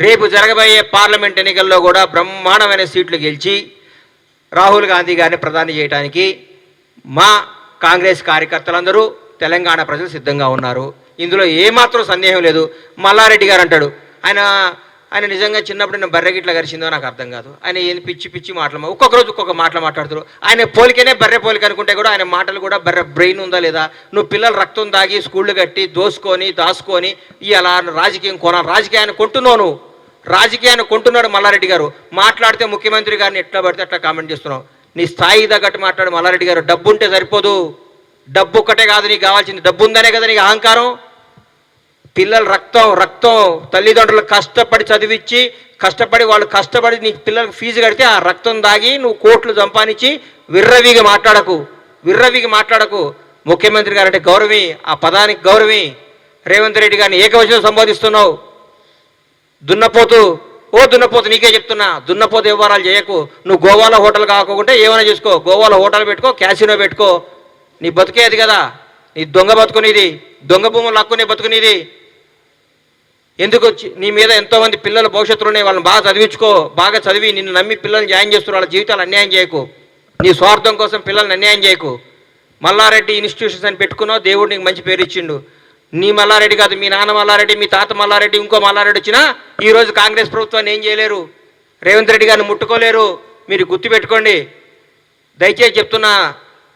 రేపు జరగబోయే పార్లమెంట్ ఎన్నికల్లో కూడా బ్రహ్మాండమైన సీట్లు గెలిచి రాహుల్ గాంధీ గారిని ప్రధాని చేయడానికి మా కాంగ్రెస్ కార్యకర్తలందరూ తెలంగాణ ప్రజలు సిద్ధంగా ఉన్నారు. ఇందులో ఏమాత్రం సందేహం లేదు. మల్లారెడ్డి గారు అంటాడు ఆయన నిజంగా చిన్నప్పుడు నేను బర్రెగిట్లా గరిచిందో నాకు అర్థం కాదు. ఆయన ఏంది పిచ్చి పిచ్చి మాటలు ఒక్కొక్క రోజు ఒక్కొక్క మాటలు మాట్లాడుతారు. ఆయన పోలికనే బర్రె పోలిక అనుకుంటే కూడా ఆయన మాటలు కూడా బర్రె బ్రెయిన్ ఉందా లేదా? నువ్వు పిల్లలు రక్తం దాగి స్కూళ్ళు కట్టి దాచుకొని ఇలా రాజకీయం రాజకీయాన్ని కొంటున్నావు. నువ్వు రాజకీయాన్ని కొంటున్నాడు మల్లారెడ్డి గారు. మాట్లాడితే ముఖ్యమంత్రి గారిని ఎట్లా పడితే అట్లా కామెంట్ చేస్తున్నావు. నీ స్థాయి తగ్గట్టు మాట్లాడు మల్లారెడ్డి గారు. డబ్బు ఉంటే సరిపోదు. డబ్బు ఒక్కటే కాదు నీకు కావాల్సింది. డబ్బు ఉందనే కదా నీకు అహంకారం. పిల్లలు రక్తం తల్లిదండ్రులు కష్టపడి చదివించి వాళ్ళు కష్టపడి నీ పిల్లలకు ఫీజు కడితే ఆ రక్తం దాగి నువ్వు కోట్లు సంపాదించి విర్రవిగి మాట్లాడకు. ముఖ్యమంత్రి గారు అంటే గౌరవి, ఆ పదానికి గౌరవి. రేవంత్ రెడ్డి గారిని ఏకవచనం సంబోధిస్తున్నావు. దున్నపోతు నీకే చెప్తున్నా, దున్నపోతు వ్యవహారాలు చేయకు. నువ్వు గోవాలో హోటల్ కాకుండా ఏమైనా చేసుకో. గోవాలో హోటల్ పెట్టుకో, క్యాసినో పెట్టుకో. నీ బతుకేది కదా. నీ దొంగ బతుకునేది, దొంగ భూములు లాక్కునే బతుకునేది. ఎందుకు నీ మీద ఎంతోమంది పిల్లల భవిష్యత్తులోనే వాళ్ళని బాగా చదివి నిన్ను నమ్మి పిల్లల్ని జాయిన్ చేస్తున్నారు. వాళ్ళ జీవితాలు అన్యాయం చేయకు. నీ స్వార్థం కోసం పిల్లల్ని అన్యాయం చేయకు. మల్లారెడ్డి ఇన్స్టిట్యూషన్స్ అని పెట్టుకున్నావు. దేవుడు నీకు మంచి పేరు ఇచ్చిండు. నీ మల్లారెడ్డి కాదు, మీ నాన్న మల్లారెడ్డి, మీ తాత మల్లారెడ్డి, ఇంకో మల్లారెడ్డి వచ్చినా ఈరోజు కాంగ్రెస్ ప్రభుత్వాన్ని ఏం చేయలేరు. రేవంత్ రెడ్డి గారిని ముట్టుకోలేరు. మీరు గుర్తుపెట్టుకోండి. దయచేసి చెప్తున్నా,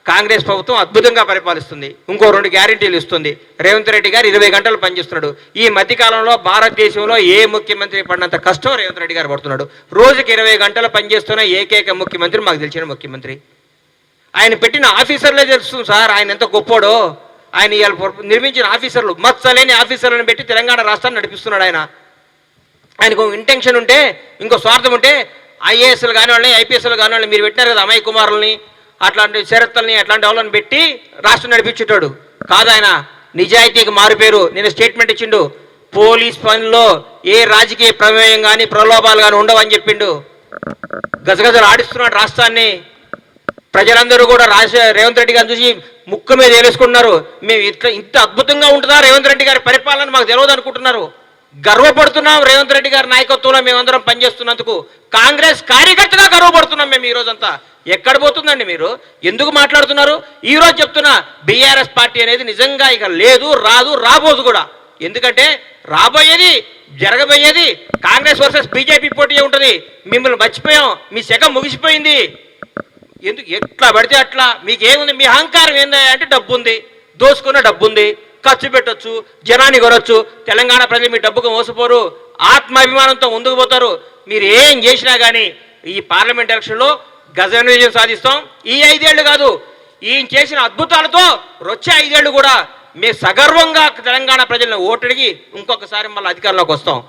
కాంగ్రెస్ ప్రభుత్వం అద్భుతంగా పరిపాలిస్తుంది. ఇంకో 2 గ్యారెంటీలు ఇస్తుంది. రేవంత్ రెడ్డి గారు 20 గంటలు పనిచేస్తున్నాడు. ఈ మధ్యకాలంలో భారతదేశంలో ఏ ముఖ్యమంత్రి పడినంత కష్టం రేవంత్ రెడ్డి గారు పడుతున్నాడు. రోజుకి 20 గంటలు పనిచేస్తున్న ఏకైక ముఖ్యమంత్రి మాకు తెలిసిన ముఖ్యమంత్రి. ఆయన పెట్టిన ఆఫీసర్లే తెలుస్తుంది సార్ ఆయన ఎంత గొప్పోడో. ఆయన ఇవాళ నిర్మించిన ఆఫీసర్లు, మచ్చలేని ఆఫీసర్లను పెట్టి తెలంగాణ రాష్ట్రాన్ని నడిపిస్తున్నాడు. ఆయనకు ఇంటెన్షన్ ఉంటే, ఇంకో స్వార్థం ఉంటే ఐఏఎస్లు కాని వాళ్ళని, ఐపీఎస్లు కాని వాళ్ళని మీరు పెట్టినారు కదా, అమ్మాయి కుమారుల్ని, అట్లాంటి శరత్తుల్ని, అట్లాంటి వాళ్ళని పెట్టి రాష్ట్రం నడిపించేటాడు కాదు. ఆయన నిజాయితీకి మారుపేరు. నేను స్టేట్మెంట్ ఇచ్చిండు. పోలీస్ పనిలో ఏ రాజకీయ ప్రమేయం కానీ ప్రలోభాలు కానీ ఉండవని చెప్పిండు. గజగజలు ఆడిస్తున్నాడు రాష్ట్రాన్ని. ప్రజలందరూ కూడా రేవంత్ రెడ్డి గారిని చూసి ముక్కు మీద వేసుకుంటున్నారు. మేము ఇంత అద్భుతంగా ఉంటుందా రేవంత్ రెడ్డి గారి పరిపాలన మాకు తెలియదు అనుకుంటున్నారు. గర్వపడుతున్నాం రేవంత్ రెడ్డి గారి నాయకత్వంలో మేమందరం పనిచేస్తున్నందుకు. కాంగ్రెస్ కార్యకర్తగా గర్వపడుతున్నాం మేము. ఈరోజంతా ఎక్కడ పోతుందండి మీరు? ఎందుకు మాట్లాడుతున్నారు? ఈరోజు చెప్తున్నా, బీఆర్ఎస్ పార్టీ అనేది నిజంగా ఇక లేదు, రాబోదు కూడా. ఎందుకంటే జరగబోయేది కాంగ్రెస్ వర్సెస్ బీజేపీ పోటీ ఉంటుంది. మిమ్మల్ని మర్చిపోయాం. మీ శకం ముగిసిపోయింది. ఎందుకు ఎట్లా పడితే అట్లా? మీకేముంది? మీ అహంకారం ఏందా అంటే డబ్బు ఉంది, దోసుకున్న డబ్బు ఉంది, ఖర్చు పెట్టొచ్చు, జనాన్ని కొనొచ్చు. తెలంగాణ ప్రజలు మీ డబ్బుకు మోసపోరు. ఆత్మాభిమానంతో ముందుకు పోతారు. మీరు ఏం చేసినా కానీ ఈ పార్లమెంట్ ఎలక్షన్లో గజన విజయం సాధిస్తాం. ఈ 5 ఏళ్ళు కాదు, ఈయన చేసిన అద్భుతాలతో వచ్చే 5 ఏళ్ళు కూడా మేము సగర్వంగా తెలంగాణ ప్రజలను ఓటడిగి ఇంకొకసారి మళ్ళీ అధికారంలోకి వస్తాం.